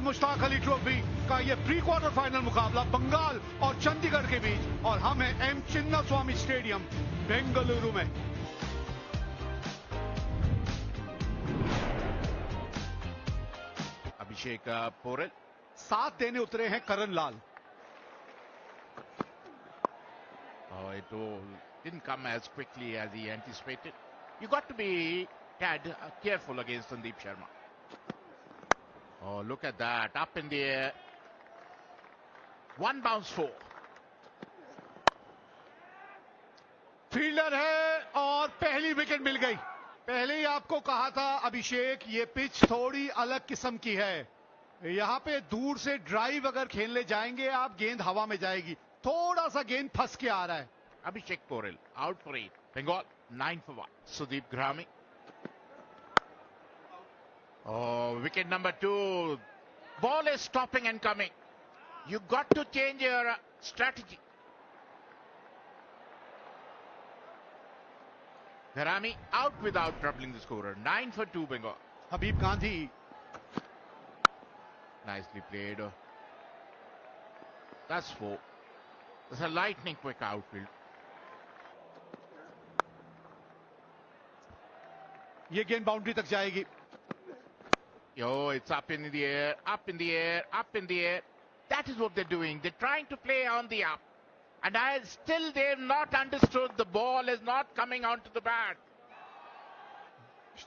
Mushtaq Ali trophy का ये pre quarter final मुकाबला बंगाल और चंडीगढ़ के बीच, और हम हैं एम चिन्नास्वामी स्टेडियम बेंगलुरु में। अभिषेक पोरेल साथ देने उतरे हैं करण लाल। It didn't come as quickly as he anticipated. You got to be tad careful against Sandeep Sharma. Oh, look at that. Up in the air. One bounce four. Fielder है और पहली wicket मिल गई। पहले ही आपको कहा था अभिषेक, ये पिच थोड़ी अलग किस्म की है। यहां पे दूर से ड्राइव अगर खेलने जाएंगे आप, गेंद हवा में जाएगी। थोड़ा सा गेंद फंस के आ रहा है। Abhishek Porel out for 8. Bengal 9 for 1. Sudeep Grami. Oh, wicket number 2. Ball is stopping and coming. You got to change your strategy. Grami out without troubling the scorer. 9 for 2 Bengal. Habib Gandhi. Nicely played. That's 4. That's a lightning quick outfield. ये गेंद boundary तक जाएगी। Yo, it's up in the air, up in the air, up in the air. That is what they're doing. They're trying to play on the up. And still they've not understood the ball is not coming onto the bat.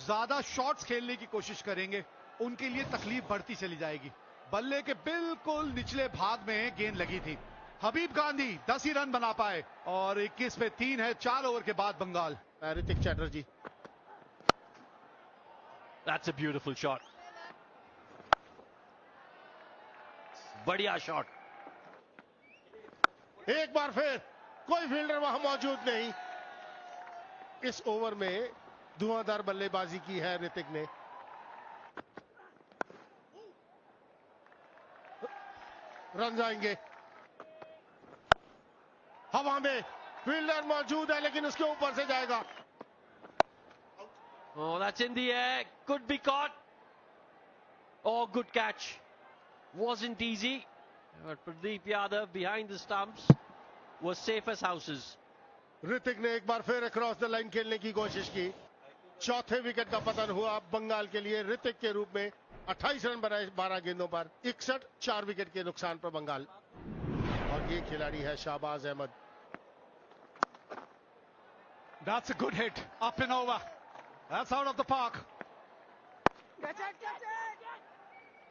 ज्यादा shots खेलने की कोशिश करेंगे, उनके लिए तकलीफ बढ़ती चली जाएगी। बल्ले के बिल्कुल निचले भाग में गेंद लगी थी। हबीब गांधी 10 ही रन बना पाए और 21 पे 3 है 4 ओवर के बाद Bengal. Hrithik Chatterjee. That's a beautiful shot. बढ़िया शॉट। एक बार फिर कोई फील्डर वहां मौजूद नहीं। इस ओवर में धुआंधार बल्लेबाजी की है ऋतिक ने। रन जाएंगे। हवा में फील्डर मौजूद है लेकिन उसके ऊपर से जाएगा। Oh, that's in the air. Could be caught. Oh, good catch. Wasn't easy. But Pradeep Yadav behind the stumps was safe as houses. Hrithik ने एक बार फिर अक्रॉस द लाइन खेलने की कोशिश की। चौथे विकेट का पतन हुआ बंगाल के लिए ऋतिक के रूप में। 28 रन बनाए 12 गेंदों पर। 61 4 विकेट के नुकसान पर बंगाल। और ये खिलाड़ी है Shahbaz Ahmad. That's a good hit, up and over. That's out of the park.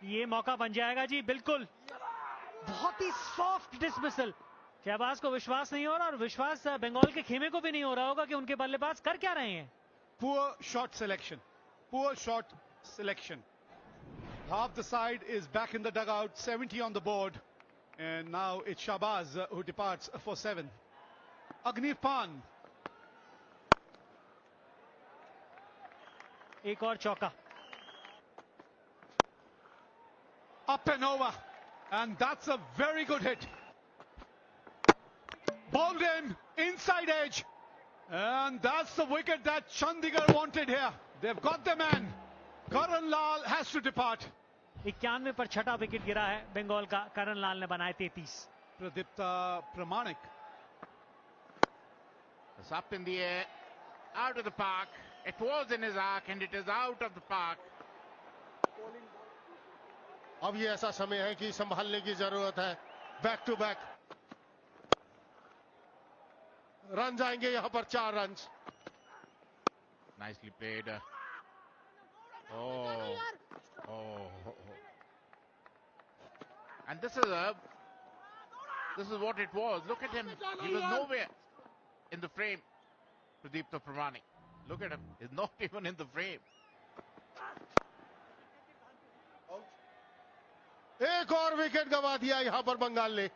ये मौका बन जाएगा जी, बिल्कुल। बहुत ही सॉफ्ट डिसमिसल। शहबाज को विश्वास नहीं हो रहा और विश्वास बंगाल के खेमे को भी नहीं हो रहा होगा कि उनके बल्लेबाज कर क्या रहे हैं। Poor shot selection. Poor shot selection. Half the side is back in the dugout, 70 on the board. And now it's Shahbaz who departs for 7. Agni Pan. एक और चौका। Up and over. And that's a very good hit. Bowled in, inside edge. And that's the wicket that Chandigarh wanted here. They've got the man. Karan Lal has to depart. 91 पर छठा wicket गिरा है बंगाल का। करण लाल ने बनाए 33। Pradipta Pramanik. It's up in the air, out of the park. It was in his arc and it is out of the park. अब ये ऐसा समय है कि संभालने की जरूरत है। बैक टू बैक रन जाएंगे यहां पर 4 run. Nicely played. Oh. And this is what it was. Look at him. He was nowhere in the frame. Pradeep Pramani. Look at him. He's not even in the frame. एक और wicket गंवा दिया यहां पर बंगाल ने।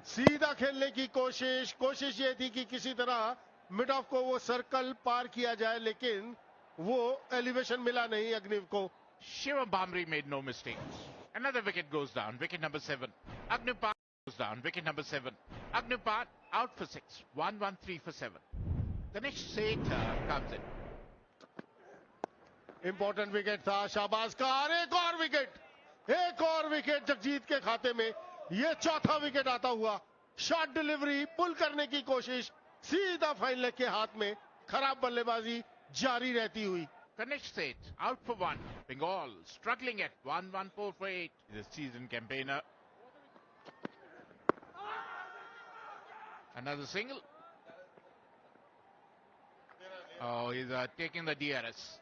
सीधा खेलने की कोशिश ये थी कि किसी तरह मिड ऑफ को वो सर्कल पार किया जाए, लेकिन वो एलिवेशन मिला नहीं अग्निव को। Shivam Bamri made no mistakes. Another wicket goes down. Wicket number 7. Agnipat goes down. Wicket number 7. Agnipat out for 6. 1-1-3 for 7. Ganesh Seth comes in. Important wicket था शाहबाज का। और एक और विकेट। एक और विकेट जगजीत के खाते में, ये चौथा विकेट आता हुआ। शॉट डिलीवरी पुल करने की कोशिश, सीधा फाइन लेग के हाथ में, खराब बल्लेबाजी जारी रहती हुई। Ganesh Seth out for one. Bengal struggling at 1-1-4 for 8. He's a seasoned campaigner. Another single. Oh, he's taking the DRS.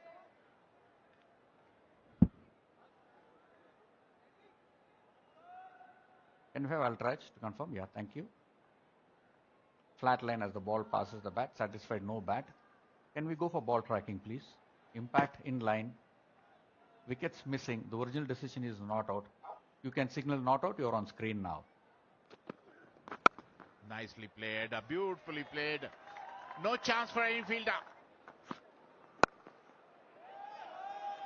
Can we have Altraj to confirm? Yeah, thank you. Flat line as the ball passes the bat. Satisfied, no bat. Can we go for ball tracking, please? Impact in line. Wickets missing. The original decision is not out. You can signal not out. You're on screen now. Nicely played. Beautifully played. No chance for any fielder.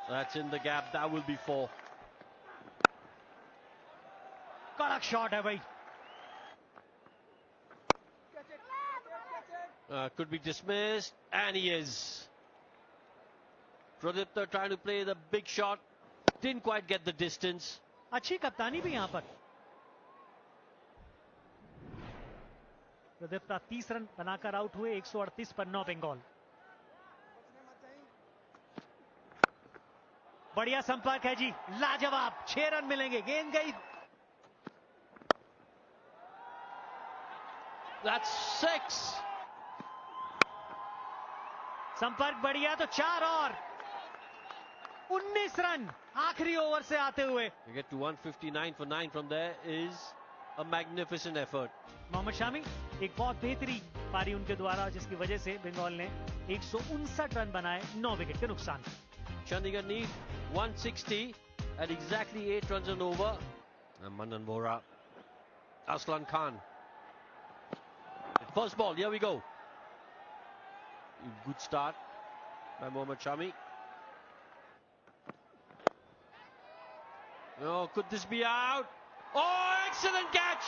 That's in the gap. That will be 4. कड़क shot है भाई. Could be dismissed, and he is. Pradipta trying to play the big shot, didn't quite get the distance. अच्छी कप्तानी भी यहां पर. Pradipta 30 run बनाकर out हुए. 138 पर 9 बंगाल. बढ़िया संपर्क है जी, लाजवाब. 6 रन मिलेंगे. गेंद गई. That's 6. संपर्क बढ़िया तो 4 और 19 रन आखिरी ओवर से आते हुए. You get to 159 for 9 from there is a magnificent effort. Mohammad Shami एक बहुत बेहतरीन पारी उनके द्वारा, जिसकी वजह से बंगाल ने 159 रन बनाए 9 विकेट के नुकसान. Chandigarh need 160 at exactly 8 runs and over. And Manan Vora, Aslan Khan. First ball, here we go. Good start by Mohammad Shami. Oh, could this be out? Oh, excellent catch!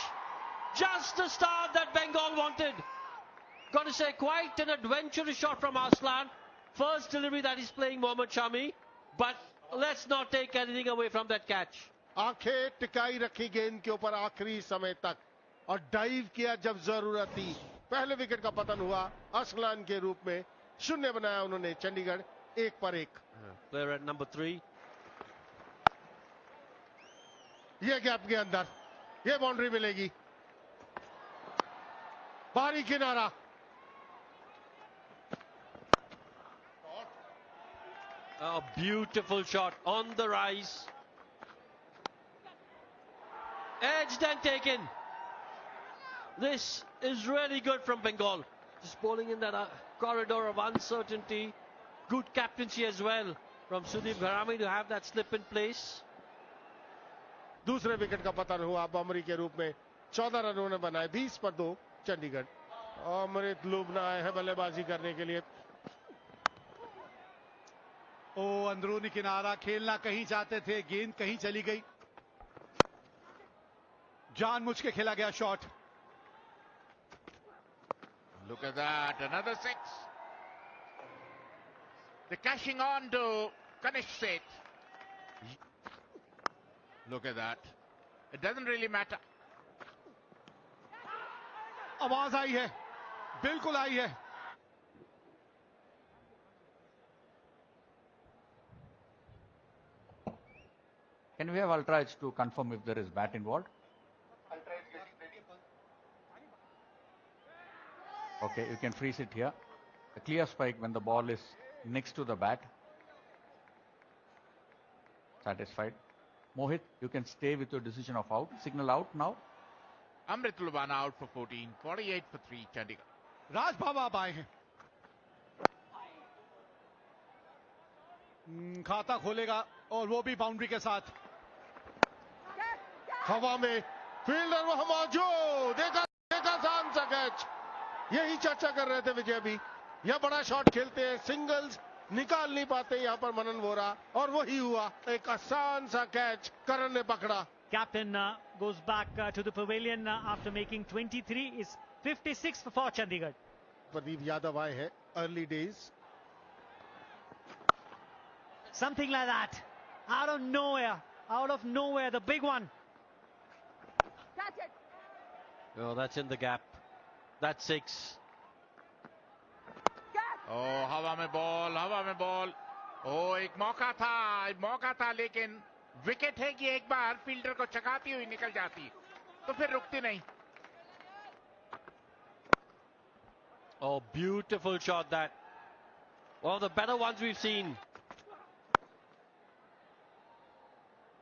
Just the start that Bengal wanted. Got to say, quite an adventurous shot from Aslan. First delivery that he's playing Mohammad Shami. But let's not take anything away from that catch. आंखें टिकाई रखी गेंद के ऊपर आखिरी समय तक और dive किया जब जरूरत थी. पहले विकेट का पतन हुआ असलान के रूप में. शून्य बनाया उन्होंने चंडीगढ़ 1 पर 1. Player at number 3. ये गैप के अंदर ये बाउंड्री मिलेगी. बारी किनारा. A beautiful shot on the rise. Edged and taken. This is really good from Bengal. Just bowling in that corridor of uncertainty. Good captaincy as well from Sudeep Gharami to have that slip in place. दूसरे wicket का पतन हुआ बमरी के रूप में. 14 run उन्होंने बनाए. 20 पर 2 चंडीगढ़. अमृत लुबना आए हैं बल्लेबाजी करने के लिए. ओ अंदरूनी किनारा खेलना कहीं चाहते थे, गेंद कहीं चली गई. जानबूझ के खेला गया shot. Look at that, another 6. They're cashing on to Ganesh Seth. Look at that. It doesn't really matter. आवाज आई है, बिल्कुल आई है. Can we have Altraj to confirm if there is bat involved? Okay, you can freeze it here. A clear spike when the ball is next to the bat. Satisfied. Mohit, you can stay with your decision of out. Signal out now. Amrit Lubana out for 14, 48 for 3, Chandigarh. राज बाबा अब आए हैं. खाता खोलेगा और वो भी boundary के साथ. हवा में फील्डर वहां मौजूद. देखा शान सा कैच. यही चर्चा कर रहे थे विजय भी. यह बड़ा शॉट खेलते हैं, सिंगल्स निकाल नहीं पाते यहां पर मनन वोरा, और वही हुआ. एक आसान सा कैच करण ने पकड़ा. Captain goes back to the pavilion after making 23. Is 56 for Chandigarh. Pradeep Yadav आए हैं early days. Something like that. Out of nowhere. Out of nowhere, the big one. Oh, that's in the gap. That's 6. ओ हवा में ball. ओ एक मौका था लेकिन wicket है कि एक बार फील्डर को चकाती हुई निकल जाती तो फिर रुकती नहीं. Oh, beautiful shot that. One of the better ones we've seen.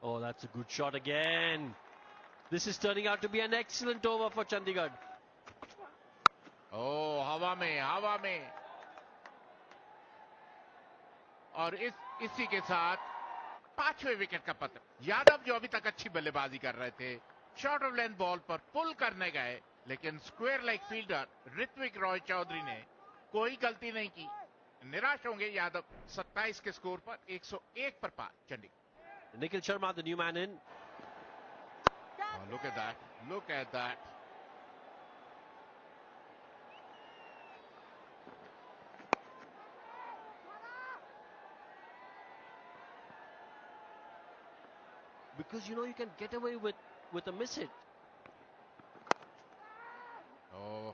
Oh, that's a good shot again. This is turning out to be an excellent over for Chandigarh. ओ हवा में और इसी के साथ 5वें विकेट का पतन. यादव जो अभी तक अच्छी बल्लेबाजी कर रहे थे, शॉर्ट ऑफ लेंथ बॉल पर पुल करने गए, लेकिन square leg fielder Ritwik Roy Chowdhury ने कोई गलती नहीं की. निराश होंगे यादव. 27 के स्कोर पर 101 पर पार Chandigarh. Nikhil Sharma, the new man in. Oh, look at that. Because you know you can get away with a miss hit. Oh,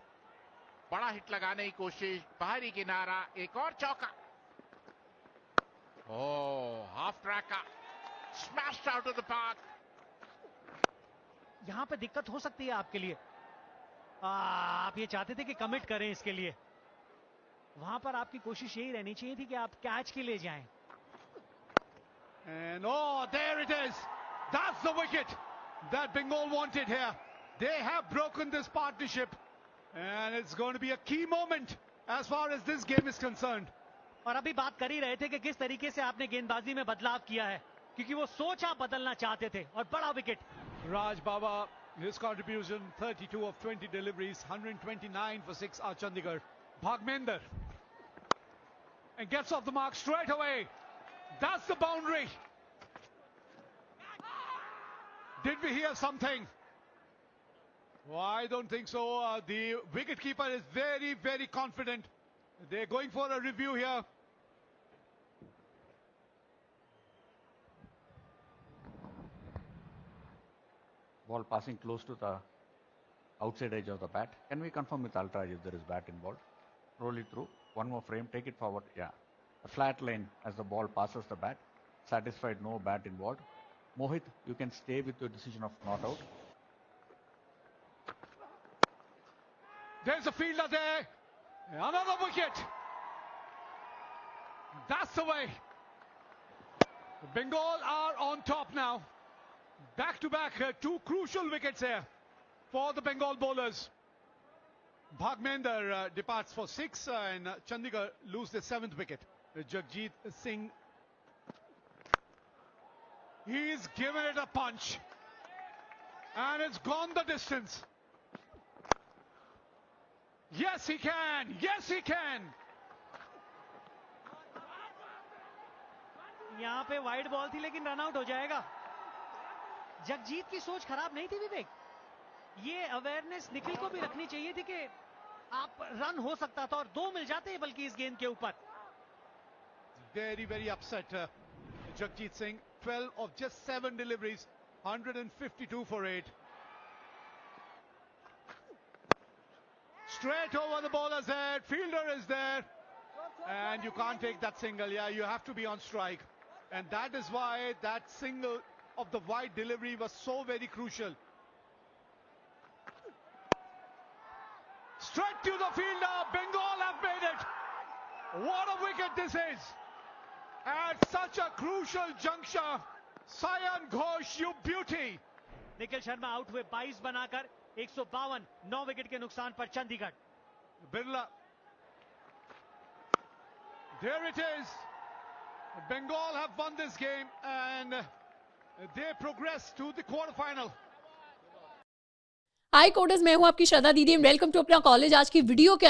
बड़ा हिट लगाने की कोशिश, बाहरी किनारा, एक और चौका. Oh, half track का smashed out of the park. यहां पे दिक्कत हो सकती है आपके लिए. आप ये चाहते थे कि कमिट करें इसके लिए. वहां पर आपकी कोशिश यही रहनी चाहिए थी कि आप कैच के लिए जाएं. And oh, there it is. That's the wicket that Bengal wanted here. They have broken this partnership, and it's going to be a key moment as far as this game is concerned. और अभी बात कर ही रहे थे कि किस तरीके से आपने गेंदबाजी में बदलाव किया है, क्योंकि वो सोच आप बदलना चाहते थे. और बड़ा wicket. Raj Baba, his contribution 32 of 20 deliveries, 129 for 6 are Chandigarh. Bhagmender, and gets off the mark straight away. That's the boundary. Did we hear something? Well, I don't think so. The wicketkeeper is very, very confident. They're going for a review here. Ball passing close to the outside edge of the bat. Can we confirm with Ultraj if there is bat involved? Roll it through. One more frame. Take it forward. Yeah. A flat line as the ball passes the bat. Satisfied, no bat involved. Mohit, you can stay with your decision of not out. There's a fielder there. Another wicket. That's the way. Bengal are on top now. Back to back, 2 crucial wickets here for the Bengal bowlers. Bhagmender departs for 6 and Chandigarh lose their 7th wicket. Jagjit Singh, he's given it a punch and it's gone the distance. Yes, he can. Yes, he can. यहां पे wide ball थी लेकिन run out हो जाएगा. जगजीत की सोच खराब नहीं थी विवेक. ये अवेयरनेस निखिल को भी रखनी चाहिए थी कि आप रन हो सकता था और 2 मिल जाते हैं बल्कि इस गेंद के ऊपर. Very, very upset. Jagjit Singh, 12 of just 7 deliveries, 152 for 8. Straight over the bowler's head, fielder is there, and you can't take that single. Yeah, you have to be on strike, and that is why that single of the wide delivery was so very crucial. Straight to the fielder, Bengal have made it. What a wicket this is. At such a crucial juncture, Sayan Ghosh, you beauty. Nikhil Sharma out हुए 22 बनाकर 152, 9 wicket के नुकसान पर Chandigarh. Birla. There it is. Bengal have won this game and they progress to the quarterfinal. High coders, मैं हूं आपकी श्रद्धा दीदी. Welcome to अपना कॉलेज. आज की वीडियो के